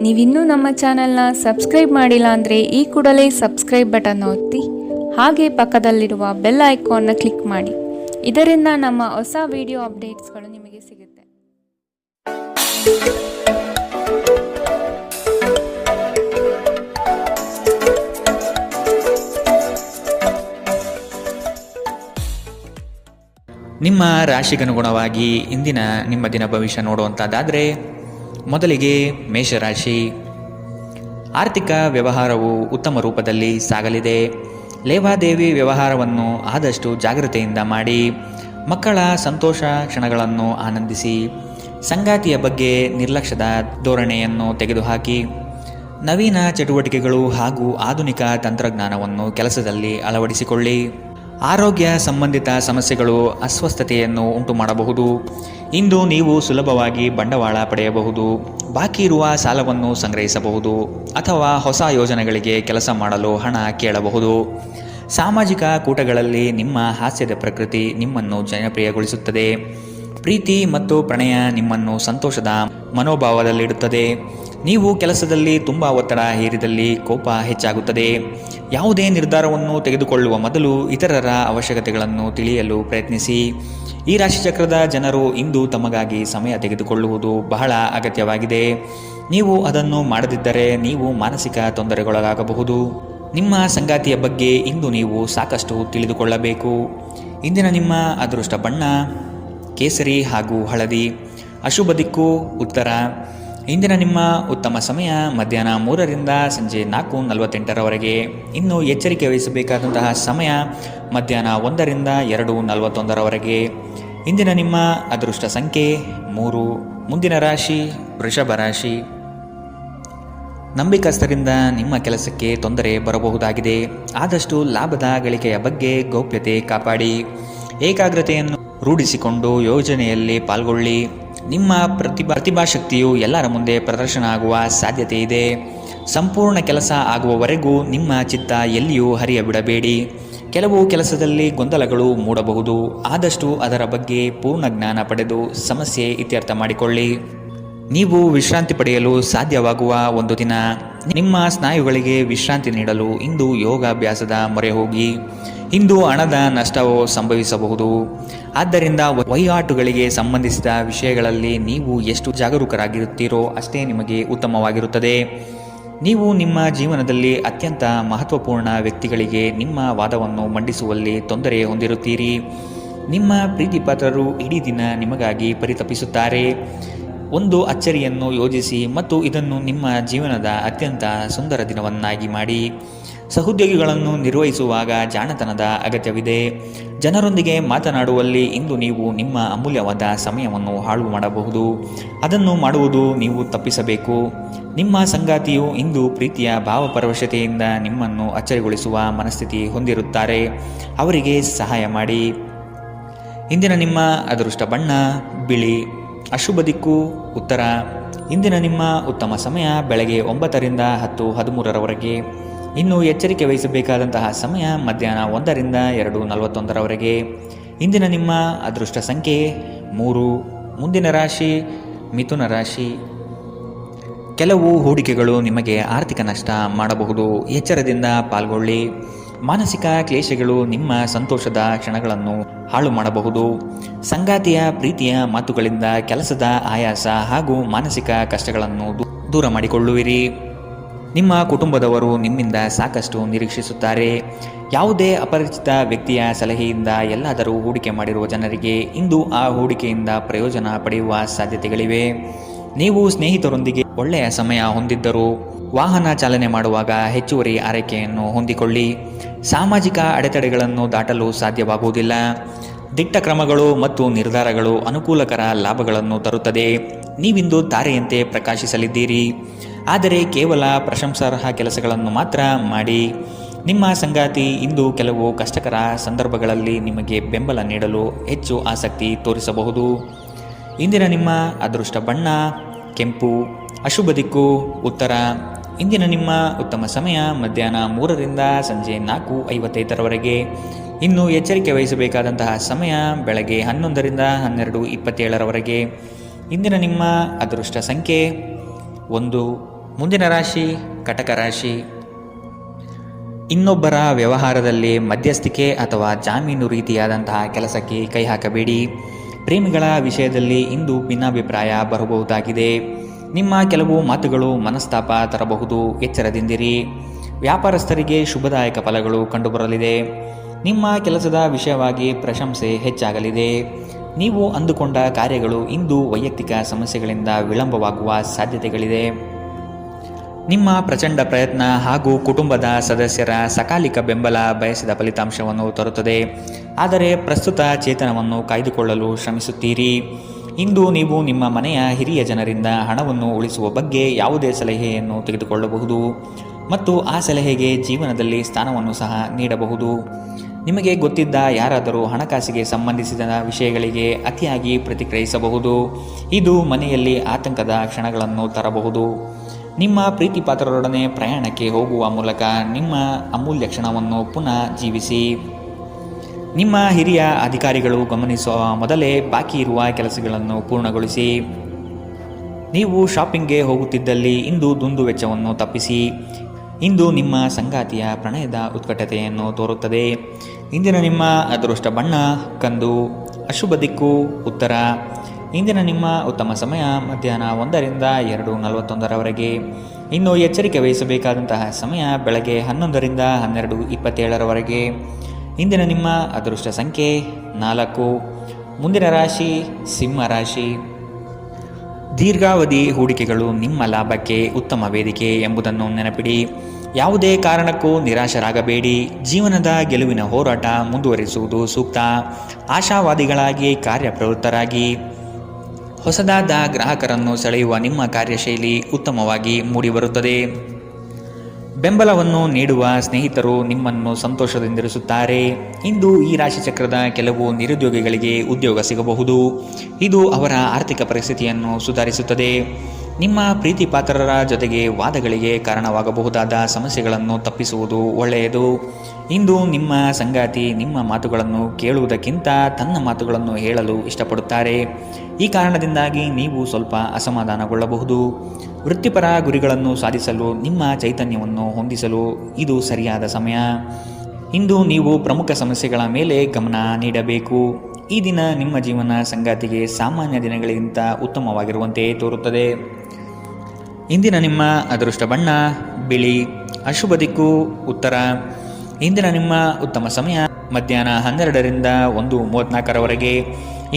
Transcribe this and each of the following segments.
ನೀವಿನ್ನೂ ನಮ್ಮ ಚಾನೆಲ್ನ ಸಬ್ಸ್ಕ್ರೈಬ್ ಮಾಡಿಲ್ಲ ಅಂದರೆ ಈ ಕೂಡಲೇ ಸಬ್ಸ್ಕ್ರೈಬ್ ಬಟನ್ ಒತ್ತಿ ಹಾಗೆ ಪಕ್ಕದಲ್ಲಿರುವ ಬೆಲ್ ಐಕಾನ್ನ ಕ್ಲಿಕ್ ಮಾಡಿ. ಇದರಿಂದ ನಮ್ಮ ಹೊಸ ವಿಡಿಯೋ ಅಪ್ಡೇಟ್ಸ್ಗಳು ನಿಮಗೆ ಸಿಗುತ್ತೆ. ನಿಮ್ಮ ರಾಶಿಗನುಗುಣವಾಗಿ ಇಂದಿನ ನಿಮ್ಮ ದಿನ ಭವಿಷ್ಯ ನೋಡುವಂಥದ್ದಾದರೆ, ಮೊದಲಿಗೆ ಮೇಷರಾಶಿ. ಆರ್ಥಿಕ ವ್ಯವಹಾರವು ಉತ್ತಮ ರೂಪದಲ್ಲಿ ಸಾಗಲಿದೆ. ಲೇವಾದೇವಿ ವ್ಯವಹಾರವನ್ನು ಆದಷ್ಟು ಜಾಗ್ರತೆಯಿಂದ ಮಾಡಿ. ಮಕ್ಕಳ ಸಂತೋಷ ಕ್ಷಣಗಳನ್ನು ಆನಂದಿಸಿ. ಸಂಗಾತಿಯ ಬಗ್ಗೆ ನಿರ್ಲಕ್ಷ್ಯದ ಧೋರಣೆಯನ್ನು ತೆಗೆದುಹಾಕಿ. ನವೀನ ಚಟುವಟಿಕೆಗಳು ಹಾಗೂ ಆಧುನಿಕ ತಂತ್ರಜ್ಞಾನವನ್ನು ಕೆಲಸದಲ್ಲಿ ಅಳವಡಿಸಿಕೊಳ್ಳಿ. ಆರೋಗ್ಯ ಸಂಬಂಧಿತ ಸಮಸ್ಯೆಗಳು ಅಸ್ವಸ್ಥತೆಯನ್ನು ಉಂಟು ಮಾಡಬಹುದು. ಇಂದು ನೀವು ಸುಲಭವಾಗಿ ಬಂಡವಾಳ ಪಡೆಯಬಹುದು. ಬಾಕಿ ಇರುವ ಸಾಲವನ್ನು ಸಂಗ್ರಹಿಸಬಹುದು ಅಥವಾ ಹೊಸ ಯೋಜನೆಗಳಿಗೆ ಕೆಲಸ ಮಾಡಲು ಹಣ ಕೇಳಬಹುದು. ಸಾಮಾಜಿಕ ಕೂಟಗಳಲ್ಲಿ ನಿಮ್ಮ ಹಾಸ್ಯದ ಪ್ರಕೃತಿ ನಿಮ್ಮನ್ನು ಜನಪ್ರಿಯಗೊಳಿಸುತ್ತದೆ. ಪ್ರೀತಿ ಮತ್ತು ಪ್ರಣಯ ನಿಮ್ಮನ್ನು ಸಂತೋಷದ ಮನೋಭಾವದಲ್ಲಿಡುತ್ತದೆ. ನೀವು ಕೆಲಸದಲ್ಲಿ ತುಂಬ ಒತ್ತಡ ಹೇರಿದಲ್ಲಿ ಕೋಪ ಹೆಚ್ಚಾಗುತ್ತದೆ. ಯಾವುದೇ ನಿರ್ಧಾರವನ್ನು ತೆಗೆದುಕೊಳ್ಳುವ ಮೊದಲು ಇತರರ ಅವಶ್ಯಕತೆಗಳನ್ನು ತಿಳಿಯಲು ಪ್ರಯತ್ನಿಸಿ. ಈ ರಾಶಿಚಕ್ರದ ಜನರು ಇಂದು ತಮಗಾಗಿ ಸಮಯ ತೆಗೆದುಕೊಳ್ಳುವುದು ಬಹಳ ಅಗತ್ಯವಾಗಿದೆ. ನೀವು ಅದನ್ನು ಮಾಡದಿದ್ದರೆ ನೀವು ಮಾನಸಿಕ ತೊಂದರೆಗೊಳಗಾಗಬಹುದು. ನಿಮ್ಮ ಸಂಗಾತಿಯ ಬಗ್ಗೆ ಇಂದು ನೀವು ಸಾಕಷ್ಟು ತಿಳಿದುಕೊಳ್ಳಬೇಕು. ಇಂದಿನ ನಿಮ್ಮ ಅದೃಷ್ಟ ಬಣ್ಣ ಕೇಸರಿ ಹಾಗೂ ಹಳದಿ. ಅಶುಭ ದಿಕ್ಕು ಉತ್ತರ. ಇಂದಿನ ನಿಮ್ಮ ಉತ್ತಮ ಸಮಯ ಮಧ್ಯಾಹ್ನ 3ರಿಂದ ಸಂಜೆ 4:48ರವರೆಗೆ. ಇನ್ನು ಎಚ್ಚರಿಕೆ ವಹಿಸಬೇಕಾದಂತಹ ಸಮಯ ಮಧ್ಯಾಹ್ನ 1ರಿಂದ 2:41ರವರೆಗೆ. ಇಂದಿನ ನಿಮ್ಮ ಅದೃಷ್ಟ ಸಂಖ್ಯೆ 3. ಮುಂದಿನ ರಾಶಿ ವೃಷಭ ರಾಶಿ. ನಂಬಿಕಸ್ಥರಿಂದ ನಿಮ್ಮ ಕೆಲಸಕ್ಕೆ ತೊಂದರೆ ಬರಬಹುದಾಗಿದೆ. ಆದಷ್ಟು ಲಾಭದ ಗಳಿಕೆಯ ಬಗ್ಗೆ ಗೌಪ್ಯತೆ ಕಾಪಾಡಿ. ಏಕಾಗ್ರತೆಯನ್ನು ರೂಢಿಸಿಕೊಂಡು ಯೋಜನೆಯಲ್ಲಿ ಪಾಲ್ಗೊಳ್ಳಿ. ನಿಮ್ಮ ಪ್ರತಿಭಾಶಕ್ತಿಯು ಎಲ್ಲರ ಮುಂದೆ ಪ್ರದರ್ಶನ ಆಗುವ ಸಾಧ್ಯತೆ ಇದೆ. ಸಂಪೂರ್ಣ ಕೆಲಸ ಆಗುವವರೆಗೂ ನಿಮ್ಮ ಚಿತ್ತ ಎಲ್ಲಿಯೂ ಹರಿಯಬಿಡಬೇಡಿ. ಕೆಲವು ಕೆಲಸದಲ್ಲಿ ಗೊಂದಲಗಳು ಮೂಡಬಹುದು. ಆದಷ್ಟು ಅದರ ಬಗ್ಗೆ ಪೂರ್ಣ ಜ್ಞಾನ ಪಡೆದು ಸಮಸ್ಯೆ ಇತ್ಯರ್ಥ ಮಾಡಿಕೊಳ್ಳಿ. ನೀವು ವಿಶ್ರಾಂತಿ ಪಡೆಯಲು ಸಾಧ್ಯವಾಗುವ ಒಂದು ದಿನ. ನಿಮ್ಮ ಸ್ನಾಯುಗಳಿಗೆ ವಿಶ್ರಾಂತಿ ನೀಡಲು ಇಂದು ಯೋಗಾಭ್ಯಾಸದ ಮೊರೆ ಹೋಗಿ. ಇಂದು ಹಣದ ನಷ್ಟವು ಸಂಭವಿಸಬಹುದು. ಆದ್ದರಿಂದ ವಹಿವಾಟುಗಳಿಗೆ ಸಂಬಂಧಿಸಿದ ವಿಷಯಗಳಲ್ಲಿ ನೀವು ಎಷ್ಟು ಜಾಗರೂಕರಾಗಿರುತ್ತೀರೋ ಅಷ್ಟೇ ನಿಮಗೆ ಉತ್ತಮವಾಗಿರುತ್ತದೆ. ನೀವು ನಿಮ್ಮ ಜೀವನದಲ್ಲಿ ಅತ್ಯಂತ ಮಹತ್ವಪೂರ್ಣ ವ್ಯಕ್ತಿಗಳಿಗೆ ನಿಮ್ಮ ವಾದವನ್ನು ಮಂಡಿಸುವಲ್ಲಿ ತೊಂದರೆ ಹೊಂದಿರುತ್ತೀರಿ. ನಿಮ್ಮ ಪ್ರೀತಿಪಾತ್ರರು ಇಡೀ ದಿನ ನಿಮಗಾಗಿ ಪರಿತಪಿಸುತ್ತಾರೆ. ಒಂದು ಅಚ್ಚರಿಯನ್ನು ಯೋಜಿಸಿ ಮತ್ತು ಇದನ್ನು ನಿಮ್ಮ ಜೀವನದ ಅತ್ಯಂತ ಸುಂದರ ದಿನವನ್ನಾಗಿ ಮಾಡಿ. ಸಹೋದ್ಯೋಗಿಗಳನ್ನು ನಿರ್ವಹಿಸುವಾಗ ಜಾಣತನದ ಅಗತ್ಯವಿದೆ. ಜನರೊಂದಿಗೆ ಮಾತನಾಡುವಲ್ಲಿ ಇಂದು ನೀವು ನಿಮ್ಮ ಅಮೂಲ್ಯವಾದ ಸಮಯವನ್ನು ಹಾಳು ಮಾಡಬಹುದು. ಅದನ್ನು ಮಾಡುವುದು ನೀವು ತಪ್ಪಿಸಬೇಕು. ನಿಮ್ಮ ಸಂಗಾತಿಯು ಇಂದು ಪ್ರೀತಿಯ ಭಾವಪರವಶತೆಯಿಂದ ನಿಮ್ಮನ್ನು ಅಚ್ಚರಿಗೊಳಿಸುವ ಮನಸ್ಥಿತಿ ಹೊಂದಿರುತ್ತಾರೆ. ಅವರಿಗೆ ಸಹಾಯ ಮಾಡಿ. ಇಂದಿನ ನಿಮ್ಮ ಅದೃಷ್ಟ ಬಣ್ಣ ಬಿಳಿ. ಅಶುಭ ದಿಕ್ಕು ಉತ್ತರ. ಇಂದಿನ ನಿಮ್ಮ ಉತ್ತಮ ಸಮಯ ಬೆಳಗ್ಗೆ 9ರಿಂದ 10:13ರವರೆಗೆ. ಇನ್ನು ಎಚ್ಚರಿಕೆ ವಹಿಸಬೇಕಾದಂತಹ ಸಮಯ ಮಧ್ಯಾಹ್ನ 1ರಿಂದ 2:41ರವರೆಗೆ. ಇಂದಿನ ನಿಮ್ಮ ಅದೃಷ್ಟ ಸಂಖ್ಯೆ 3. ಮುಂದಿನ ರಾಶಿ ಮಿಥುನ ರಾಶಿ. ಕೆಲವು ಹೂಡಿಕೆಗಳು ನಿಮಗೆ ಆರ್ಥಿಕ ನಷ್ಟ ಮಾಡಬಹುದು. ಎಚ್ಚರದಿಂದ ಪಾಲ್ಗೊಳ್ಳಿ. ಮಾನಸಿಕ ಕ್ಲೇಶಗಳು ನಿಮ್ಮ ಸಂತೋಷದ ಕ್ಷಣಗಳನ್ನು ಹಾಳು ಮಾಡಬಹುದು. ಸಂಗಾತಿಯ ಪ್ರೀತಿಯ ಮಾತುಗಳಿಂದ ಕೆಲಸದ ಆಯಾಸ ಹಾಗೂ ಮಾನಸಿಕ ಕಷ್ಟಗಳನ್ನು ದೂರ ಮಾಡಿಕೊಳ್ಳುವಿರಿ. ನಿಮ್ಮ ಕುಟುಂಬದವರು ನಿಮ್ಮಿಂದ ಸಾಕಷ್ಟು ನಿರೀಕ್ಷಿಸುತ್ತಾರೆ. ಯಾವುದೇ ಅಪರಿಚಿತ ವ್ಯಕ್ತಿಯ ಸಲಹೆಯಿಂದ ಎಲ್ಲಾದರೂ ಹೂಡಿಕೆ ಮಾಡಿರುವ ಜನರಿಗೆ ಇಂದು ಆ ಹೂಡಿಕೆಯಿಂದ ಪ್ರಯೋಜನ ಪಡೆಯುವ ಸಾಧ್ಯತೆಗಳಿವೆ. ನೀವು ಸ್ನೇಹಿತರೊಂದಿಗೆ ಒಳ್ಳೆಯ ಸಮಯ ಹೊಂದಿದ್ದರೂ ವಾಹನ ಚಾಲನೆ ಮಾಡುವಾಗ ಹೆಚ್ಚುವರಿ ಆರೈಕೆಯನ್ನು ಹೊಂದಿಕೊಳ್ಳಿ. ಸಾಮಾಜಿಕ ಅಡೆತಡೆಗಳನ್ನು ದಾಟಲು ಸಾಧ್ಯವಾಗುವುದಿಲ್ಲ. ದಿಟ್ಟ ಕ್ರಮಗಳು ಮತ್ತು ನಿರ್ಧಾರಗಳು ಅನುಕೂಲಕರ ಲಾಭಗಳನ್ನು ತರುತ್ತದೆ. ನೀವಿಂದು ತಾರೆಯಂತೆ ಪ್ರಕಾಶಿಸಲಿದ್ದೀರಿ. ಆದರೆ ಕೇವಲ ಪ್ರಶಂಸಾರ್ಹ ಕೆಲಸಗಳನ್ನು ಮಾತ್ರ ಮಾಡಿ. ನಿಮ್ಮ ಸಂಗಾತಿ ಇಂದು ಕೆಲವು ಕಷ್ಟಕರ ಸಂದರ್ಭಗಳಲ್ಲಿ ನಿಮಗೆ ಬೆಂಬಲ ನೀಡಲು ಹೆಚ್ಚು ಆಸಕ್ತಿ ತೋರಿಸಬಹುದು. ಇಂದಿನ ನಿಮ್ಮ ಅದೃಷ್ಟ ಬಣ್ಣ ಕೆಂಪು. ಅಶುಭ ದಿಕ್ಕು ಉತ್ತರ. ಇಂದಿನ ನಿಮ್ಮ ಉತ್ತಮ ಸಮಯ ಮಧ್ಯಾಹ್ನ 3ರಿಂದ ಸಂಜೆ 4:55ರವರೆಗೆ. ಇನ್ನು ಎಚ್ಚರಿಕೆ ವಹಿಸಬೇಕಾದಂತಹ ಸಮಯ ಬೆಳಗ್ಗೆ 11ರಿಂದ 12:27ರವರೆಗೆ. ಇಂದಿನ ನಿಮ್ಮ ಅದೃಷ್ಟ ಸಂಖ್ಯೆ 1. ಮುಂದಿನ ರಾಶಿ ಕಟಕ ರಾಶಿ. ಇನ್ನೊಬ್ಬರ ವ್ಯವಹಾರದಲ್ಲಿ ಮಧ್ಯಸ್ಥಿಕೆ ಅಥವಾ ಜಾಮೀನು ರೀತಿಯಾದಂತಹ ಕೆಲಸಕ್ಕೆ ಕೈ ಹಾಕಬೇಡಿ. ಪ್ರೇಮಿಗಳ ವಿಷಯದಲ್ಲಿ ಇಂದು ಭಿನ್ನಾಭಿಪ್ರಾಯ ಬರಬಹುದಾಗಿದೆ. ನಿಮ್ಮ ಕೆಲವು ಮಾತುಗಳು ಮನಸ್ತಾಪ ತರಬಹುದು, ಎಚ್ಚರದಿಂದಿರಿ. ವ್ಯಾಪಾರಸ್ಥರಿಗೆ ಶುಭದಾಯಕ ಫಲಗಳು ಕಂಡುಬರಲಿದೆ. ನಿಮ್ಮ ಕೆಲಸದ ವಿಷಯವಾಗಿ ಪ್ರಶಂಸೆ ಹೆಚ್ಚಾಗಲಿದೆ. ನೀವು ಅಂದುಕೊಂಡ ಕಾರ್ಯಗಳು ಇಂದು ವೈಯಕ್ತಿಕ ಸಮಸ್ಯೆಗಳಿಂದ ವಿಳಂಬವಾಗುವ ಸಾಧ್ಯತೆಗಳಿದೆ. ನಿಮ್ಮ ಪ್ರಚಂಡ ಪ್ರಯತ್ನ ಹಾಗೂ ಕುಟುಂಬದ ಸದಸ್ಯರ ಸಕಾಲಿಕ ಬೆಂಬಲ ಬಯಸಿದ ಫಲಿತಾಂಶವನ್ನು ತರುತ್ತದೆ. ಆದರೆ ಪ್ರಸ್ತುತ ಚೇತನವನ್ನು ಕಾಯ್ದುಕೊಳ್ಳಲು ಶ್ರಮಿಸುತ್ತೀರಿ. ಇಂದು ನೀವು ನಿಮ್ಮ ಮನೆಯ ಹಿರಿಯ ಜನರಿಂದ ಹಣವನ್ನು ಉಳಿಸುವ ಬಗ್ಗೆ ಯಾವುದೇ ಸಲಹೆಯನ್ನು ತೆಗೆದುಕೊಳ್ಳಬಹುದು ಮತ್ತು ಆ ಸಲಹೆಗೆ ಜೀವನದಲ್ಲಿ ಸ್ಥಾನವನ್ನು ಸಹ ನೀಡಬಹುದು. ನಿಮಗೆ ಗೊತ್ತಿದ್ದ ಯಾರಾದರೂ ಹಣಕಾಸಿಗೆ ಸಂಬಂಧಿಸಿದ ವಿಷಯಗಳಿಗೆ ಅತಿಯಾಗಿ ಪ್ರತಿಕ್ರಿಯಿಸಬಹುದು. ಇದು ಮನೆಯಲ್ಲಿ ಆತಂಕದ ಕ್ಷಣಗಳನ್ನು ತರಬಹುದು. ನಿಮ್ಮ ಪ್ರೀತಿ ಪಾತ್ರರೊಡನೆ ಪ್ರಯಾಣಕ್ಕೆ ಹೋಗುವ ಮೂಲಕ ನಿಮ್ಮ ಅಮೂಲ್ಯ ಕ್ಷಣವನ್ನು ಪುನಃ ಜೀವಿಸಿ. ನಿಮ್ಮ ಹಿರಿಯ ಅಧಿಕಾರಿಗಳು ಗಮನಿಸುವ ಮೊದಲೇ ಬಾಕಿ ಇರುವ ಕೆಲಸಗಳನ್ನು ಪೂರ್ಣಗೊಳಿಸಿ. ನೀವು ಶಾಪಿಂಗ್ಗೆ ಹೋಗುತ್ತಿದ್ದಲ್ಲಿ ಇಂದು ದುಂದು ವೆಚ್ಚವನ್ನು ತಪ್ಪಿಸಿ. ಇಂದು ನಿಮ್ಮ ಸಂಗಾತಿಯ ಪ್ರಣಯದ ಉತ್ಕಟತೆಯನ್ನು ತೋರುತ್ತದೆ. ಇಂದಿನ ನಿಮ್ಮ ಅದೃಷ್ಟ ಬಣ್ಣ ಕಂದು, ಅಶುಭ ದಿಕ್ಕು ಉತ್ತರ. ಇಂದಿನ ನಿಮ್ಮ ಉತ್ತಮ ಸಮಯ ಮಧ್ಯಾಹ್ನ 1ರಿಂದ 2:41 ಇನ್ನು ಎಚ್ಚರಿಕೆ ವಹಿಸಬೇಕಾದಂತಹ ಸಮಯ ಬೆಳಗ್ಗೆ 11ರಿಂದ 12:27 ಇಂದಿನ ನಿಮ್ಮ ಅದೃಷ್ಟ ಸಂಖ್ಯೆ 4. ಮುಂದಿನ ರಾಶಿ ಸಿಂಹ ರಾಶಿ. ದೀರ್ಘಾವಧಿ ಹೂಡಿಕೆಗಳು ನಿಮ್ಮ ಲಾಭಕ್ಕೆ ಉತ್ತಮ ವೇದಿಕೆ ಎಂಬುದನ್ನು ನೆನಪಿಡಿ. ಯಾವುದೇ ಕಾರಣಕ್ಕೂ ನಿರಾಶರಾಗಬೇಡಿ. ಜೀವನದ ಗೆಲುವಿನ ಹೋರಾಟ ಮುಂದುವರಿಸುವುದು ಸೂಕ್ತ. ಆಶಾವಾದಿಗಳಾಗಿ ಕಾರ್ಯಪ್ರವೃತ್ತರಾಗಿ. ಹೊಸದಾದ ಗ್ರಾಹಕರನ್ನು ಸೆಳೆಯುವ ನಿಮ್ಮ ಕಾರ್ಯಶೈಲಿ ಉತ್ತಮವಾಗಿ ಮೂಡಿಬರುತ್ತದೆ. ಬೆಂಬಲವನ್ನು ನೀಡುವ ಸ್ನೇಹಿತರು ನಿಮ್ಮನ್ನು ಸಂತೋಷದಿಂದಿರಿಸುತ್ತಾರೆ. ಇಂದು ಈ ರಾಶಿಚಕ್ರದ ಕೆಲವು ನಿರುದ್ಯೋಗಿಗಳಿಗೆ ಉದ್ಯೋಗ ಸಿಗಬಹುದು. ಇದು ಅವರ ಆರ್ಥಿಕ ಪರಿಸ್ಥಿತಿಯನ್ನು ಸುಧಾರಿಸುತ್ತದೆ. ನಿಮ್ಮ ಪ್ರೀತಿ ಪಾತ್ರರ ಜೊತೆಗೆ ವಾದಗಳಿಗೆ ಕಾರಣವಾಗಬಹುದಾದ ಸಮಸ್ಯೆಗಳನ್ನು ತಪ್ಪಿಸುವುದು ಒಳ್ಳೆಯದು. ಇಂದು ನಿಮ್ಮ ಸಂಗಾತಿ ನಿಮ್ಮ ಮಾತುಗಳನ್ನು ಕೇಳುವುದಕ್ಕಿಂತ ತನ್ನ ಮಾತುಗಳನ್ನು ಹೇಳಲು ಇಷ್ಟಪಡುತ್ತಾರೆ. ಈ ಕಾರಣದಿಂದಾಗಿ ನೀವು ಸ್ವಲ್ಪ ಅಸಮಾಧಾನಗೊಳ್ಳಬಹುದು. ವೃತ್ತಿಪರ ಗುರಿಗಳನ್ನು ಸಾಧಿಸಲು ನಿಮ್ಮ ಚೈತನ್ಯವನ್ನು ಹೊಂದಿಸಲು ಇದು ಸರಿಯಾದ ಸಮಯ. ಇಂದು ನೀವು ಪ್ರಮುಖ ಸಮಸ್ಯೆಗಳ ಮೇಲೆ ಗಮನ ನೀಡಬೇಕು. ಈ ದಿನ ನಿಮ್ಮ ಜೀವನ ಸಂಗಾತಿಗೆ ಸಾಮಾನ್ಯ ದಿನಗಳಿಗಿಂತ ಉತ್ತಮವಾಗಿರುವಂತೆ ತೋರುತ್ತದೆ. ಇಂದಿನ ನಿಮ್ಮ ಅದೃಷ್ಟ ಬಣ್ಣ ಬಿಳಿ, ಅಶುಭ ದಿಕ್ಕು ಉತ್ತರ. ಇಂದಿನ ನಿಮ್ಮ ಉತ್ತಮ ಸಮಯ ಮಧ್ಯಾಹ್ನ 12ರಿಂದ 1:34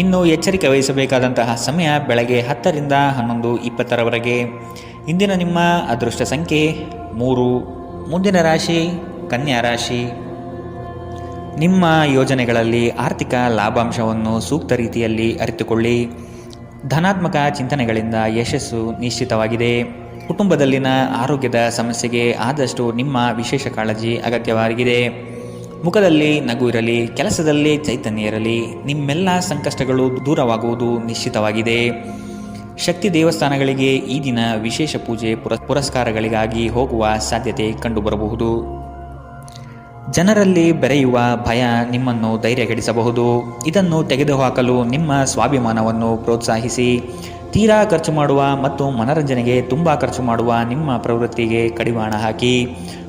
ಇನ್ನು ಎಚ್ಚರಿಕೆ ವಹಿಸಬೇಕಾದಂತಹ ಸಮಯ ಬೆಳಗ್ಗೆ 10ರಿಂದ 11:20 ಇಂದಿನ ನಿಮ್ಮ ಅದೃಷ್ಟ ಸಂಖ್ಯೆ 3. ಮುಂದಿನ ರಾಶಿ ಕನ್ಯಾ ರಾಶಿ. ನಿಮ್ಮ ಯೋಜನೆಗಳಲ್ಲಿ ಆರ್ಥಿಕ ಲಾಭಾಂಶವನ್ನು ಸೂಕ್ತ ರೀತಿಯಲ್ಲಿ ಅರಿತುಕೊಳ್ಳಿ. ಧನಾತ್ಮಕ ಚಿಂತನೆಗಳಿಂದ ಯಶಸ್ಸು ನಿಶ್ಚಿತವಾಗಿದೆ. ಕುಟುಂಬದಲ್ಲಿನ ಆರೋಗ್ಯದ ಸಮಸ್ಯೆಗೆ ಆದಷ್ಟು ನಿಮ್ಮ ವಿಶೇಷ ಕಾಳಜಿ ಅಗತ್ಯವಾಗಿದೆ. ಮುಖದಲ್ಲಿ ನಗು ಇರಲಿ, ಕೆಲಸದಲ್ಲಿ ಚೈತನ್ಯ ಇರಲಿ. ನಿಮ್ಮೆಲ್ಲ ಸಂಕಷ್ಟಗಳು ದೂರವಾಗುವುದು ನಿಶ್ಚಿತವಾಗಿದೆ. ಶಕ್ತಿ ದೇವಸ್ಥಾನಗಳಿಗೆ ಈ ದಿನ ವಿಶೇಷ ಪೂಜೆ ಪುರಸ್ಕಾರಗಳಿಗಾಗಿ ಹೋಗುವ ಸಾಧ್ಯತೆ ಕಂಡುಬರಬಹುದು. ಜನರಲ್ಲಿ ಬೆರೆಯುವ ಭಯ ನಿಮ್ಮನ್ನು ಧೈರ್ಯಗೆಡಿಸಬಹುದು. ಇದನ್ನು ತೆಗೆದುಹಾಕಲು ನಿಮ್ಮ ಸ್ವಾಭಿಮಾನವನ್ನು ಪ್ರೋತ್ಸಾಹಿಸಿ. ತೀರಾ ಖರ್ಚು ಮಾಡುವ ಮತ್ತು ಮನರಂಜನೆಗೆ ತುಂಬ ಖರ್ಚು ಮಾಡುವ ನಿಮ್ಮ ಪ್ರವೃತ್ತಿಗೆ ಕಡಿವಾಣ ಹಾಕಿ.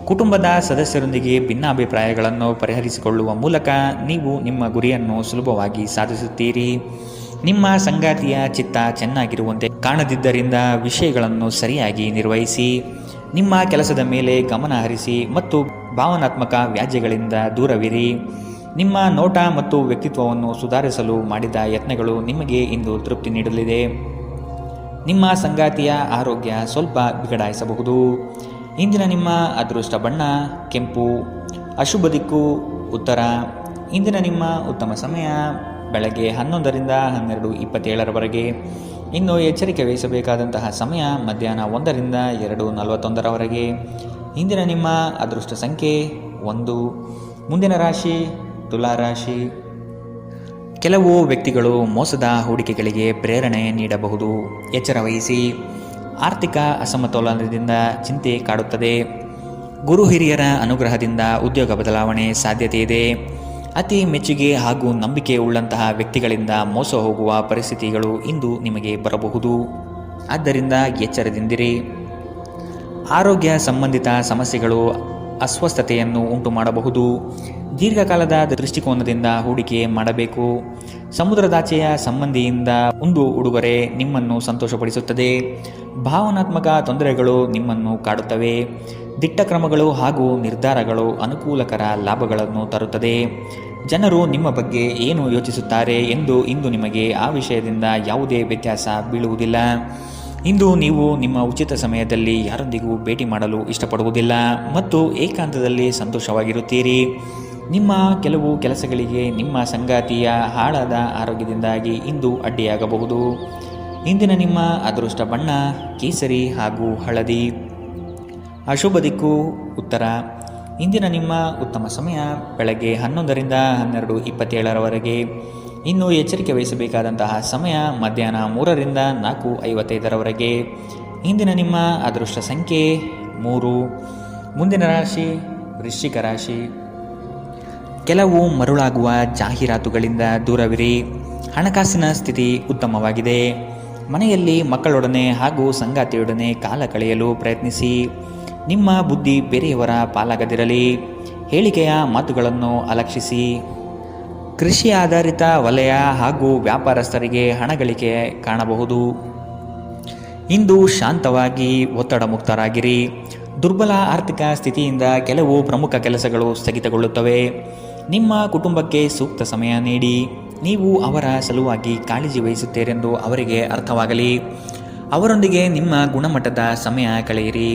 ಕುಟುಂಬದ ಸದಸ್ಯರೊಂದಿಗೆ ಭಿನ್ನಾಭಿಪ್ರಾಯಗಳನ್ನು ಪರಿಹರಿಸಿಕೊಳ್ಳುವ ಮೂಲಕ ನೀವು ನಿಮ್ಮ ಗುರಿಯನ್ನು ಸುಲಭವಾಗಿ ಸಾಧಿಸುತ್ತೀರಿ. ನಿಮ್ಮ ಸಂಗಾತಿಯ ಚಿತ್ತ ಚೆನ್ನಾಗಿರುವಂತೆ ಕಾಣದಿದ್ದರಿಂದ ವಿಷಯಗಳನ್ನು ಸರಿಯಾಗಿ ನಿರ್ವಹಿಸಿ. ನಿಮ್ಮ ಕೆಲಸದ ಮೇಲೆ ಗಮನ ಹರಿಸಿ ಮತ್ತು ಭಾವನಾತ್ಮಕ ವ್ಯಾಜ್ಯಗಳಿಂದ ದೂರವಿರಿ. ನಿಮ್ಮ ನೋಟ ಮತ್ತು ವ್ಯಕ್ತಿತ್ವವನ್ನು ಸುಧಾರಿಸಲು ಮಾಡಿದ ಯತ್ನಗಳು ನಿಮಗೆ ಇಂದು ತೃಪ್ತಿ ನೀಡಲಿದೆ. ನಿಮ್ಮ ಸಂಗಾತಿಯ ಆರೋಗ್ಯ ಸ್ವಲ್ಪ ಬಿಗಡಾಯಿಸಬಹುದು. ಇಂದಿನ ನಿಮ್ಮ ಅದೃಷ್ಟ ಬಣ್ಣ ಕೆಂಪು, ಅಶುಭ ದಿಕ್ಕು ಉತ್ತರ. ಇಂದಿನ ನಿಮ್ಮ ಉತ್ತಮ ಸಮಯ ಬೆಳಗ್ಗೆ 11ರಿಂದ 12:27 ಇನ್ನು ಎಚ್ಚರಿಕೆ ವಹಿಸಬೇಕಾದಂತಹ ಸಮಯ ಮಧ್ಯಾಹ್ನ 1ರಿಂದ 2:41 ಇಂದಿನ ನಿಮ್ಮ ಅದೃಷ್ಟ ಸಂಖ್ಯೆ 1. ಮುಂದಿನ ರಾಶಿ ತುಲಾ ರಾಶಿ. ಕೆಲವು ವ್ಯಕ್ತಿಗಳು ಮೋಸದ ಹೂಡಿಕೆಗಳಿಗೆ ಪ್ರೇರಣೆ ನೀಡಬಹುದು. ಎಚ್ಚರ ವಹಿಸಿ. ಆರ್ಥಿಕ ಅಸಮತೋಲನದಿಂದ ಚಿಂತೆ ಕಾಡುತ್ತದೆ. ಗುರು ಹಿರಿಯರ ಅನುಗ್ರಹದಿಂದ ಉದ್ಯೋಗ ಬದಲಾವಣೆ ಸಾಧ್ಯತೆ ಇದೆ. ಅತಿ ಮೆಚ್ಚುಗೆ ಹಾಗೂ ನಂಬಿಕೆ ಉಳ್ಳಂತಹ ವ್ಯಕ್ತಿಗಳಿಂದ ಮೋಸ ಹೋಗುವ ಪರಿಸ್ಥಿತಿಗಳು ಇಂದು ನಿಮಗೆ ಬರಬಹುದು. ಆದ್ದರಿಂದ ಎಚ್ಚರದಿಂದಿರಿ. ಆರೋಗ್ಯ ಸಂಬಂಧಿತ ಸಮಸ್ಯೆಗಳು ಅಸ್ವಸ್ಥತೆಯನ್ನು ಉಂಟು ಮಾಡಬಹುದು. ದೀರ್ಘಕಾಲದ ದೃಷ್ಟಿಕೋನದಿಂದ ಹೂಡಿಕೆ ಮಾಡಬೇಕು. ಸಮುದ್ರದಾಚೆಯ ಸಂಬಂಧಿಯಿಂದ ಒಂದು ಉಡುಗೊರೆ ನಿಮ್ಮನ್ನು ಸಂತೋಷಪಡಿಸುತ್ತದೆ. ಭಾವನಾತ್ಮಕ ತೊಂದರೆಗಳು ನಿಮ್ಮನ್ನು ಕಾಡುತ್ತವೆ. ದಿಟ್ಟ ಕ್ರಮಗಳು ಹಾಗೂ ನಿರ್ಧಾರಗಳು ಅನುಕೂಲಕರ ಲಾಭಗಳನ್ನು ತರುತ್ತದೆ. ಜನರು ನಿಮ್ಮ ಬಗ್ಗೆ ಏನು ಯೋಚಿಸುತ್ತಾರೆ ಎಂದು ಇಂದು ನಿಮಗೆ ಆ ವಿಷಯದಿಂದ ಯಾವುದೇ ವ್ಯತ್ಯಾಸ ಬೀಳುವುದಿಲ್ಲ. ಇಂದು ನೀವು ನಿಮ್ಮ ಉಚಿತ ಸಮಯದಲ್ಲಿ ಯಾರೊಂದಿಗೂ ಭೇಟಿ ಮಾಡಲು ಇಷ್ಟಪಡುವುದಿಲ್ಲ ಮತ್ತು ಏಕಾಂತದಲ್ಲಿ ಸಂತೋಷವಾಗಿರುತ್ತೀರಿ. ನಿಮ್ಮ ಕೆಲವು ಕೆಲಸಗಳಿಗೆ ನಿಮ್ಮ ಸಂಗಾತಿಯ ಹಾಳಾದ ಆರೋಗ್ಯದಿಂದಾಗಿ ಇಂದು ಅಡ್ಡಿಯಾಗಬಹುದು. ಇಂದಿನ ನಿಮ್ಮ ಅದೃಷ್ಟ ಬಣ್ಣ ಕೇಸರಿ ಹಾಗೂ ಹಳದಿ. ಅಶುಭ ದಿಕ್ಕು ಉತ್ತರ. ಇಂದಿನ ನಿಮ್ಮ ಉತ್ತಮ ಸಮಯ ಬೆಳಗ್ಗೆ 11ರಿಂದ 12:27 ಇನ್ನು ಎಚ್ಚರಿಕೆ ವಹಿಸಬೇಕಾದಂತಹ ಸಮಯ ಮಧ್ಯಾಹ್ನ 3ರಿಂದ 4:55 ಇಂದಿನ ನಿಮ್ಮ ಅದೃಷ್ಟ ಸಂಖ್ಯೆ 3. ಮುಂದಿನ ರಾಶಿ ವೃಶ್ಚಿಕ ರಾಶಿ. ಕೆಲವು ಮರುಳಾಗುವ ಜಾಹೀರಾತುಗಳಿಂದ ದೂರವಿರಿ. ಹಣಕಾಸಿನ ಸ್ಥಿತಿ ಉತ್ತಮವಾಗಿದೆ. ಮನೆಯಲ್ಲಿ ಮಕ್ಕಳೊಡನೆ ಹಾಗೂ ಸಂಗಾತಿಯೊಡನೆ ಕಾಲ ಕಳೆಯಲು ಪ್ರಯತ್ನಿಸಿ. ನಿಮ್ಮ ಬುದ್ಧಿ ಬೇರೆಯವರ ಪಾಲಾಗದಿರಲಿ. ಹೇಳಿಕೆಯ ಮಾತುಗಳನ್ನು ಅಲಕ್ಷಿಸಿ. ಕೃಷಿ ಆಧಾರಿತ ವಲಯ ಹಾಗೂ ವ್ಯಾಪಾರಸ್ಥರಿಗೆ ಹಣ ಗಳಿಕೆ ಕಾಣಬಹುದು. ಇಂದು ಶಾಂತವಾಗಿ ಒತ್ತಡ ಮುಕ್ತರಾಗಿರಿ. ದುರ್ಬಲ ಆರ್ಥಿಕ ಸ್ಥಿತಿಯಿಂದ ಕೆಲವು ಪ್ರಮುಖ ಕೆಲಸಗಳು ಸ್ಥಗಿತಗೊಳ್ಳುತ್ತವೆ. ನಿಮ್ಮ ಕುಟುಂಬಕ್ಕೆ ಸೂಕ್ತ ಸಮಯ ನೀಡಿ. ನೀವು ಅವರ ಸಲುವಾಗಿ ಕಾಳಜಿ ವಹಿಸುತ್ತೀರೆಂದು ಅವರಿಗೆ ಅರ್ಥವಾಗಲಿ. ಅವರೊಂದಿಗೆ ನಿಮ್ಮ ಗುಣಮಟ್ಟದ ಸಮಯ ಕಳೆಯಿರಿ.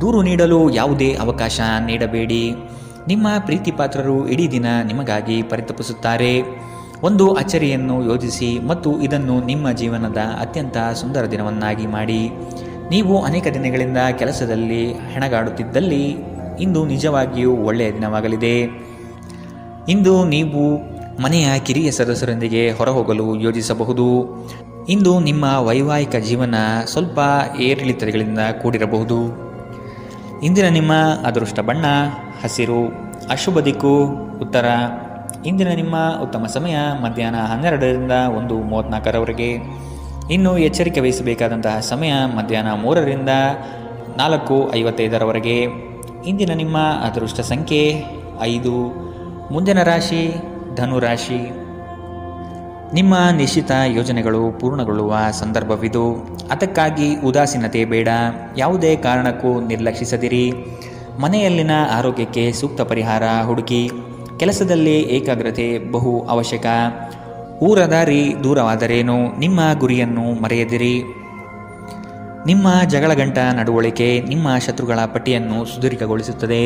ದೂರು ನೀಡಲು ಯಾವುದೇ ಅವಕಾಶ ನೀಡಬೇಡಿ. ನಿಮ್ಮ ಪ್ರೀತಿಪಾತ್ರರು ಇಡೀ ದಿನ ನಿಮಗಾಗಿ ಪರಿತಪಿಸುತ್ತಾರೆ. ಒಂದು ಅಚ್ಚರಿಯನ್ನು ಯೋಜಿಸಿ ಮತ್ತು ಇದನ್ನು ನಿಮ್ಮ ಜೀವನದ ಅತ್ಯಂತ ಸುಂದರ ದಿನವನ್ನಾಗಿ ಮಾಡಿ. ನೀವು ಅನೇಕ ದಿನಗಳಿಂದ ಕೆಲಸದಲ್ಲಿ ಹೆಣಗಾಡುತ್ತಿದ್ದಲ್ಲಿ ಇಂದು ನಿಜವಾಗಿಯೂ ಒಳ್ಳೆಯ ದಿನವಾಗಲಿದೆ. ಇಂದು ನೀವು ಮನೆಯ ಕಿರಿಯ ಸದಸ್ಯರೊಂದಿಗೆ ಹೊರಹೋಗಲು ಯೋಜಿಸಬಹುದು. ಇಂದು ನಿಮ್ಮ ವೈವಾಹಿಕ ಜೀವನ ಸ್ವಲ್ಪ ಏರಿಳಿತಗಳಿಂದ ಕೂಡಿರಬಹುದು. ಇಂದಿನ ನಿಮ್ಮ ಅದೃಷ್ಟ ಬಣ್ಣ ಹಸಿರು. ಅಶುಭ ದಿಕ್ಕು ಉತ್ತರ. ಇಂದಿನ ನಿಮ್ಮ ಉತ್ತಮ ಸಮಯ ಮಧ್ಯಾಹ್ನ 12ರಿಂದ 1:34 ಇನ್ನು ಎಚ್ಚರಿಕೆ ವಹಿಸಬೇಕಾದಂತಹ ಸಮಯ ಮಧ್ಯಾಹ್ನ 3ರಿಂದ 4:55 ಇಂದಿನ ನಿಮ್ಮ ಅದೃಷ್ಟ ಸಂಖ್ಯೆ 5. ಮುಂದಿನ ರಾಶಿ ಧನುರಾಶಿ. ನಿಮ್ಮ ನಿಶ್ಚಿತ ಯೋಜನೆಗಳು ಪೂರ್ಣಗೊಳ್ಳುವ ಸಂದರ್ಭವಿದು. ಅದಕ್ಕಾಗಿ ಉದಾಸೀನತೆ ಬೇಡ. ಯಾವುದೇ ಕಾರಣಕ್ಕೂ ನಿರ್ಲಕ್ಷಿಸದಿರಿ. ಮನೆಯಲ್ಲಿನ ಆರೋಗ್ಯಕ್ಕೆ ಸೂಕ್ತ ಪರಿಹಾರ ಹುಡುಕಿ. ಕೆಲಸದಲ್ಲಿ ಏಕಾಗ್ರತೆ ಬಹು ಅವಶ್ಯಕ. ಊರ ದಾರಿ ದೂರವಾದರೇನು ನಿಮ್ಮ ಗುರಿಯನ್ನು ಮರೆಯದಿರಿ. ನಿಮ್ಮ ಜಗಳಗಂಟ ನಡವಳಿಕೆ ನಿಮ್ಮ ಶತ್ರುಗಳ ಪಟ್ಟಿಯನ್ನು ಸುದೀರ್ಘಗೊಳಿಸುತ್ತದೆ.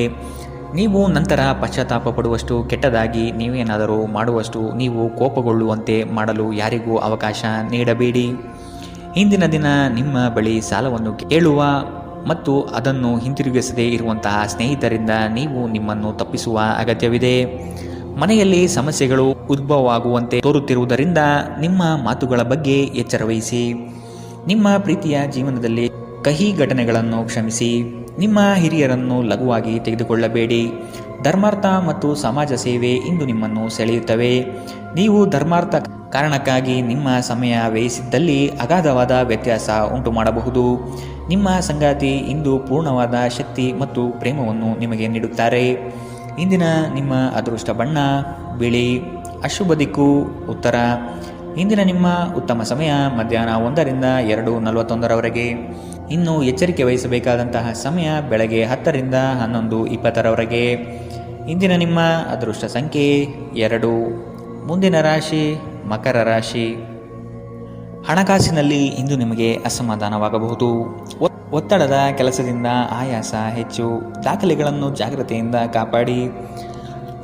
ನೀವು ನಂತರ ಪಶ್ಚಾತ್ತಾಪ ಪಡುವಷ್ಟು ಕೆಟ್ಟದಾಗಿ ನೀವೇನಾದರೂ ಮಾಡುವಷ್ಟು ನೀವು ಕೋಪಗೊಳ್ಳುವಂತೆ ಮಾಡಲು ಯಾರಿಗೂ ಅವಕಾಶ ನೀಡಬೇಡಿ. ಇಂದಿನ ದಿನ ನಿಮ್ಮ ಬಳಿ ಸಾಲವನ್ನು ಕೇಳುವ ಮತ್ತು ಅದನ್ನು ಹಿಂತಿರುಗಿಸದೇ ಇರುವಂತಹ ಸ್ನೇಹಿತರಿಂದ ನೀವು ನಿಮ್ಮನ್ನು ತಪ್ಪಿಸುವ ಅಗತ್ಯವಿದೆ. ಮನೆಯಲ್ಲಿ ಸಮಸ್ಯೆಗಳು ಉದ್ಭವವಾಗುವಂತೆ ತೋರುತ್ತಿರುವುದರಿಂದ ನಿಮ್ಮ ಮಾತುಗಳ ಬಗ್ಗೆ ಎಚ್ಚರವಹಿಸಿ. ನಿಮ್ಮ ಪ್ರೀತಿಯ ಜೀವನದಲ್ಲಿ ಕಹಿ ಘಟನೆಗಳನ್ನು ಕ್ಷಮಿಸಿ. ನಿಮ್ಮ ಹಿರಿಯರನ್ನು ಲಘುವಾಗಿ ತೆಗೆದುಕೊಳ್ಳಬೇಡಿ. ಧರ್ಮಾರ್ಥ ಮತ್ತು ಸಮಾಜ ಸೇವೆ ಇಂದು ನಿಮ್ಮನ್ನು ಸೆಳೆಯುತ್ತವೆ. ನೀವು ಧರ್ಮಾರ್ಥ ಕಾರಣಕ್ಕಾಗಿ ನಿಮ್ಮ ಸಮಯ ವ್ಯಯಿಸಿದ್ದಲ್ಲಿ ಅಗಾಧವಾದ ವ್ಯತ್ಯಾಸ ಉಂಟು ಮಾಡಬಹುದು. ನಿಮ್ಮ ಸಂಗಾತಿ ಇಂದು ಪೂರ್ಣವಾದ ಶಕ್ತಿ ಮತ್ತು ಪ್ರೇಮವನ್ನು ನಿಮಗೆ ನೀಡುತ್ತಾರೆ. ಇಂದಿನ ನಿಮ್ಮ ಅದೃಷ್ಟ ಬಣ್ಣ ಬಿಳಿ. ಅಶುಭ ದಿಕ್ಕು ಉತ್ತರ. ಇಂದಿನ ನಿಮ್ಮ ಉತ್ತಮ ಸಮಯ ಮಧ್ಯಾಹ್ನ 1ರಿಂದ 2:41 ಇನ್ನು ಎಚ್ಚರಿಕೆ ವಹಿಸಬೇಕಾದಂತಹ ಸಮಯ ಬೆಳಗ್ಗೆ 10ರಿಂದ 11:20 ಇಂದಿನ ನಿಮ್ಮ ಅದೃಷ್ಟ ಸಂಖ್ಯೆ 2. ಮುಂದಿನ ರಾಶಿ ಮಕರ ರಾಶಿ. ಹಣಕಾಸಿನಲ್ಲಿ ಇಂದು ನಿಮಗೆ ಅಸಮಾಧಾನವಾಗಬಹುದು. ಒತ್ತಡದ ಕೆಲಸದಿಂದ ಆಯಾಸ ಹೆಚ್ಚು. ದಾಖಲೆಗಳನ್ನು ಜಾಗ್ರತೆಯಿಂದ ಕಾಪಾಡಿ.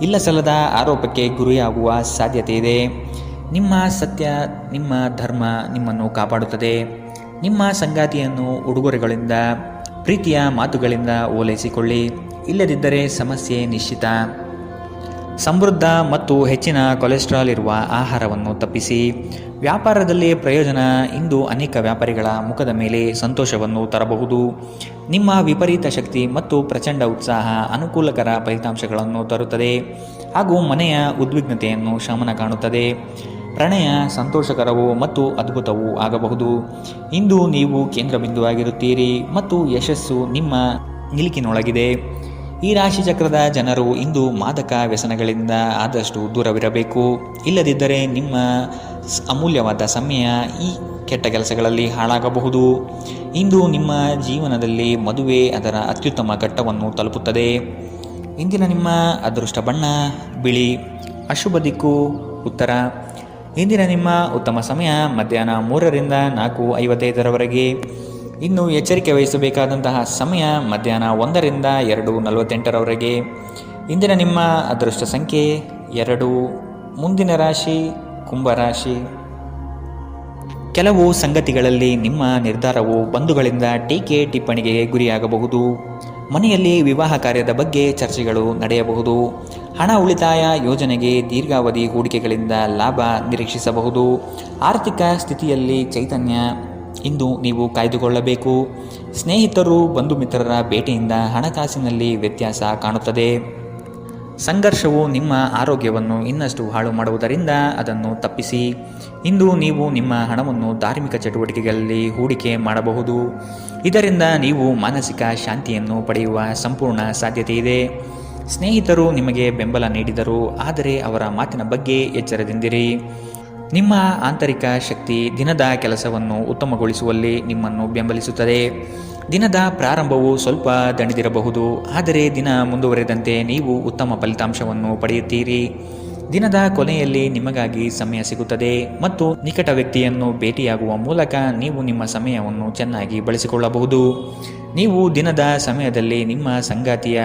ಇಲ್ಲಸಲ್ಲದ ಆರೋಪಕ್ಕೆ ಗುರಿಯಾಗುವ ಸಾಧ್ಯತೆ ಇದೆ. ನಿಮ್ಮ ಸತ್ಯ ನಿಮ್ಮ ಧರ್ಮ ನಿಮ್ಮನ್ನು ಕಾಪಾಡುತ್ತದೆ. ನಿಮ್ಮ ಸಂಗಾತಿಯನ್ನು ಉಡುಗೊರೆಗಳಿಂದ ಪ್ರೀತಿಯ ಮಾತುಗಳಿಂದ ಓಲೈಸಿಕೊಳ್ಳಿ. ಇಲ್ಲದಿದ್ದರೆ ಸಮಸ್ಯೆ ನಿಶ್ಚಿತ. ಸಮೃದ್ಧ ಮತ್ತು ಹೆಚ್ಚಿನ ಕೊಲೆಸ್ಟ್ರಾಲ್ ಇರುವ ಆಹಾರವನ್ನು ತಪ್ಪಿಸಿ. ವ್ಯಾಪಾರದಲ್ಲಿ ಪ್ರಯೋಜನ ಇಂದು ಅನೇಕ ವ್ಯಾಪಾರಿಗಳ ಮುಖದ ಮೇಲೆ ಸಂತೋಷವನ್ನು ತರಬಹುದು. ನಿಮ್ಮ ವಿಪರೀತ ಶಕ್ತಿ ಮತ್ತು ಪ್ರಚಂಡ ಉತ್ಸಾಹ ಅನುಕೂಲಕರ ಫಲಿತಾಂಶಗಳನ್ನು ತರುತ್ತದೆ ಹಾಗೂ ಮನೆಯ ಉದ್ವಿಗ್ನತೆಯನ್ನು ಶಮನ ಕಾಣುತ್ತದೆ. ಪ್ರಣಯ ಸಂತೋಷಕರವೂ ಮತ್ತು ಅದ್ಭುತವೂ ಆಗಬಹುದು. ಇಂದು ನೀವು ಕೇಂದ್ರ ಬಿಂದುವಾಗಿರುತ್ತೀರಿ ಮತ್ತು ಯಶಸ್ಸು ನಿಮ್ಮ ನಿಲುಕಿನೊಳಗಿದೆ. ಈ ರಾಶಿಚಕ್ರದ ಜನರು ಇಂದು ಮಾದಕ ವ್ಯಸನಗಳಿಂದ ಆದಷ್ಟು ದೂರವಿರಬೇಕು. ಇಲ್ಲದಿದ್ದರೆ ನಿಮ್ಮ ಅಮೂಲ್ಯವಾದ ಸಮಯ ಈ ಕೆಟ್ಟ ಕೆಲಸಗಳಲ್ಲಿ ಹಾಳಾಗಬಹುದು. ಇಂದು ನಿಮ್ಮ ಜೀವನದಲ್ಲಿ ಮದುವೆ ಅದರ ಅತ್ಯುತ್ತಮ ಘಟ್ಟವನ್ನು ತಲುಪುತ್ತದೆ. ಇಂದಿನ ನಿಮ್ಮ ಅದೃಷ್ಟ ಬಣ್ಣ ಬಿಳಿ. ಅಶುಭ ದಿಕ್ಕು ಉತ್ತರ. ಇಂದಿನ ನಿಮ್ಮ ಉತ್ತಮ ಸಮಯ ಮಧ್ಯಾಹ್ನ 3ರಿಂದ 4:55 ಇನ್ನು ಎಚ್ಚರಿಕೆ ವಹಿಸಬೇಕಾದಂತಹ ಸಮಯ ಮಧ್ಯಾಹ್ನ 1ರಿಂದ 2:48 ಇಂದಿನ ನಿಮ್ಮ ಅದೃಷ್ಟ ಸಂಖ್ಯೆ 2. ಮುಂದಿನ ರಾಶಿ ಕುಂಭರಾಶಿ. ಕೆಲವು ಸಂಗತಿಗಳಲ್ಲಿ ನಿಮ್ಮ ನಿರ್ಧಾರವು ಬಂಧುಗಳಿಂದ ಟೀಕೆ ಟಿಪ್ಪಣಿಗೆ ಗುರಿಯಾಗಬಹುದು. ಮನೆಯಲ್ಲಿ ವಿವಾಹ ಕಾರ್ಯದ ಬಗ್ಗೆ ಚರ್ಚೆಗಳು ನಡೆಯಬಹುದು. ಹಣ ಉಳಿತಾಯ ಯೋಜನೆಗೆ ದೀರ್ಘಾವಧಿ ಹೂಡಿಕೆಗಳಿಂದ ಲಾಭ ನಿರೀಕ್ಷಿಸಬಹುದು. ಆರ್ಥಿಕ ಸ್ಥಿತಿಯಲ್ಲಿ ಚೈತನ್ಯ ಇಂದು ನೀವು ಕಾಯ್ದುಕೊಳ್ಳಬೇಕು. ಸ್ನೇಹಿತರು ಬಂಧು ಮಿತ್ರರ ಭೇಟಿಯಿಂದ ಹಣಕಾಸಿನಲ್ಲಿ ವ್ಯತ್ಯಾಸ ಕಾಣುತ್ತದೆ. ಸಂಘರ್ಷವು ನಿಮ್ಮ ಆರೋಗ್ಯವನ್ನು ಇನ್ನಷ್ಟು ಹಾಳು ಮಾಡುವುದರಿಂದ ಅದನ್ನು ತಪ್ಪಿಸಿ. ಇಂದು ನೀವು ನಿಮ್ಮ ಹಣವನ್ನು ಧಾರ್ಮಿಕ ಚಟುವಟಿಕೆಗಳಲ್ಲಿ ಹೂಡಿಕೆ ಮಾಡಬಹುದು. ಇದರಿಂದ ನೀವು ಮಾನಸಿಕ ಶಾಂತಿಯನ್ನು ಪಡೆಯುವ ಸಂಪೂರ್ಣ ಸಾಧ್ಯತೆ ಇದೆ. ಸ್ನೇಹಿತರು ನಿಮಗೆ ಬೆಂಬಲ ನೀಡಿದರು, ಆದರೆ ಅವರ ಮಾತಿನ ಬಗ್ಗೆ ಎಚ್ಚರದಿಂದಿರಿ. ನಿಮ್ಮ ಆಂತರಿಕ ಶಕ್ತಿ ದಿನದ ಕೆಲಸವನ್ನು ಉತ್ತಮಗೊಳಿಸುವಲ್ಲಿ ನಿಮ್ಮನ್ನು ಬೆಂಬಲಿಸುತ್ತದೆ. ದಿನದ ಪ್ರಾರಂಭವು ಸ್ವಲ್ಪ ದಣಿದಿರಬಹುದು, ಆದರೆ ದಿನ ಮುಂದುವರೆದಂತೆ ನೀವು ಉತ್ತಮ ಫಲಿತಾಂಶವನ್ನು ಪಡೆಯುತ್ತೀರಿ. ದಿನದ ಕೊನೆಯಲ್ಲಿ ನಿಮಗಾಗಿ ಸಮಯ ಸಿಗುತ್ತದೆ ಮತ್ತು ನಿಕಟ ವ್ಯಕ್ತಿಯನ್ನು ಭೇಟಿಯಾಗುವ ಮೂಲಕ ನೀವು ನಿಮ್ಮ ಸಮಯವನ್ನು ಚೆನ್ನಾಗಿ ಬಳಸಿಕೊಳ್ಳಬಹುದು. ನೀವು ದಿನದ ಸಮಯದಲ್ಲಿ ನಿಮ್ಮ ಸಂಗಾತಿಯ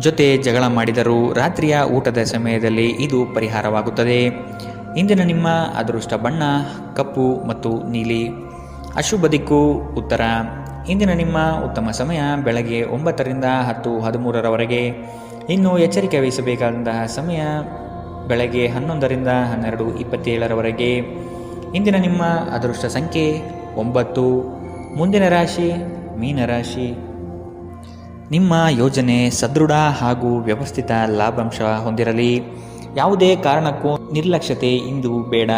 ಜೊತೆ ಜಗಳ ಮಾಡಿದರೂ ರಾತ್ರಿಯ ಊಟದ ಸಮಯದಲ್ಲಿ ಇದು ಪರಿಹಾರವಾಗುತ್ತದೆ. ಇಂದಿನ ನಿಮ್ಮ ಅದೃಷ್ಟ ಬಣ್ಣ ಕಪ್ಪು ಮತ್ತು ನೀಲಿ. ಅಶುಭ ದಿಕ್ಕು ಉತ್ತರ. ಇಂದಿನ ನಿಮ್ಮ ಉತ್ತಮ ಸಮಯ ಬೆಳಗ್ಗೆ 9ರಿಂದ 10:13 ಇನ್ನು ಎಚ್ಚರಿಕೆ ವಹಿಸಬೇಕಾದಂತಹ ಸಮಯ ಬೆಳಗ್ಗೆ 11ರಿಂದ 12:27 ಇಂದಿನ ನಿಮ್ಮ ಅದೃಷ್ಟ ಸಂಖ್ಯೆ 9. ಮುಂದಿನ ರಾಶಿ ಮೀನರಾಶಿ. ನಿಮ್ಮ ಯೋಜನೆ ಸದೃಢ ಹಾಗೂ ವ್ಯವಸ್ಥಿತ ಲಾಭಾಂಶ ಹೊಂದಿರಲಿ. ಯಾವುದೇ ಕಾರಣಕ್ಕೂ ನಿರ್ಲಕ್ಷ್ಯತೆ ಇಂದು ಬೇಡ.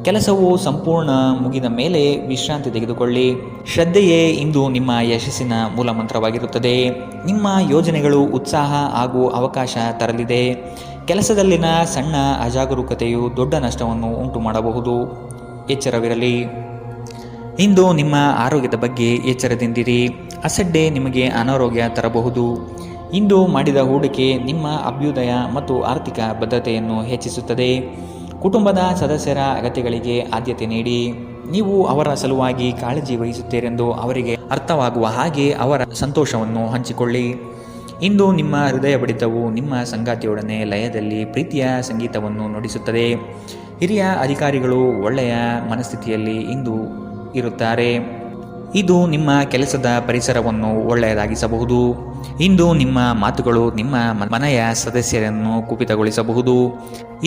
ಕೆಲಸವು ಸಂಪೂರ್ಣ ಮುಗಿದ ಮೇಲೆ ವಿಶ್ರಾಂತಿ ತೆಗೆದುಕೊಳ್ಳಿ. ಶ್ರದ್ಧೆಯೇ ಇಂದು ನಿಮ್ಮ ಯಶಸ್ಸಿನ ಮೂಲಮಂತ್ರವಾಗಿರುತ್ತದೆ. ನಿಮ್ಮ ಯೋಜನೆಗಳು ಉತ್ಸಾಹ ಹಾಗೂ ಅವಕಾಶ ತರಲಿದೆ. ಕೆಲಸದಲ್ಲಿನ ಸಣ್ಣ ಅಜಾಗರೂಕತೆಯು ದೊಡ್ಡ ನಷ್ಟವನ್ನು ಉಂಟು ಮಾಡಬಹುದು. ಎಚ್ಚರವಿರಲಿ. ಇಂದು ನಿಮ್ಮ ಆರೋಗ್ಯದ ಬಗ್ಗೆ ಎಚ್ಚರದಿಂದಿರಿ. ಅಸಡ್ಡೆ ನಿಮಗೆ ಅನಾರೋಗ್ಯ ತರಬಹುದು. ಇಂದು ಮಾಡಿದ ಹೂಡಿಕೆ ನಿಮ್ಮ ಅಭ್ಯುದಯ ಮತ್ತು ಆರ್ಥಿಕ ಭದ್ರತೆಯನ್ನು ಹೆಚ್ಚಿಸುತ್ತದೆ. ಕುಟುಂಬದ ಸದಸ್ಯರ ಅಗತ್ಯಗಳಿಗೆ ಆದ್ಯತೆ ನೀಡಿ. ನೀವು ಅವರ ಸಲುವಾಗಿ ಕಾಳಜಿ ವಹಿಸುತ್ತೀರೆಂದು ಅವರಿಗೆ ಅರ್ಥವಾಗುವ ಹಾಗೆ ಅವರ ಸಂತೋಷವನ್ನು ಹಂಚಿಕೊಳ್ಳಿ. ಇಂದು ನಿಮ್ಮ ಹೃದಯ ಬಡಿತವು ನಿಮ್ಮ ಸಂಗಾತಿಯೊಡನೆ ಲಯದಲ್ಲಿ ಪ್ರೀತಿಯ ಸಂಗೀತವನ್ನು ನುಡಿಸುತ್ತದೆ. ಹಿರಿಯ ಅಧಿಕಾರಿಗಳು ಒಳ್ಳೆಯ ಮನಸ್ಥಿತಿಯಲ್ಲಿ ಇಂದು ಇರುತ್ತಾರೆ. ಇದು ನಿಮ್ಮ ಕೆಲಸದ ಪರಿಸರವನ್ನು ಒಳ್ಳೆಯದಾಗಿಸಬಹುದು. ಇಂದು ನಿಮ್ಮ ಮಾತುಗಳು ನಿಮ್ಮ ಮನೆಯ ಸದಸ್ಯರನ್ನು ಕುಪಿತಗೊಳಿಸಬಹುದು.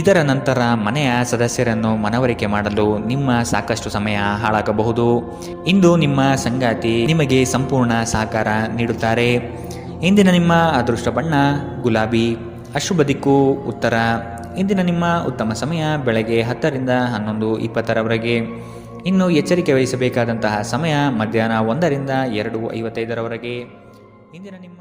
ಇದರ ನಂತರ ಮನೆಯ ಸದಸ್ಯರನ್ನು ಮನವರಿಕೆ ಮಾಡಲು ನಿಮ್ಮ ಸಾಕಷ್ಟು ಸಮಯ ಹಾಳಾಗಬಹುದು. ಇಂದು ನಿಮ್ಮ ಸಂಗಾತಿ ನಿಮಗೆ ಸಂಪೂರ್ಣ ಸಹಕಾರ ನೀಡುತ್ತಾರೆ. ಇಂದಿನ ನಿಮ್ಮ ಅದೃಷ್ಟ ಬಣ್ಣ ಗುಲಾಬಿ. ಅಶುಭ ದಿಕ್ಕು ಉತ್ತರ. ಇಂದಿನ ನಿಮ್ಮ ಉತ್ತಮ ಸಮಯ ಬೆಳಗ್ಗೆ 10ರಿಂದ 11:20 ಇನ್ನು ಎಚ್ಚರಿಕೆ ವಹಿಸಬೇಕಾದಂತಹ ಸಮಯ ಮಧ್ಯಾಹ್ನ 1ರಿಂದ 2:55 ಇಂದಿನ ನಿಮ್ಮ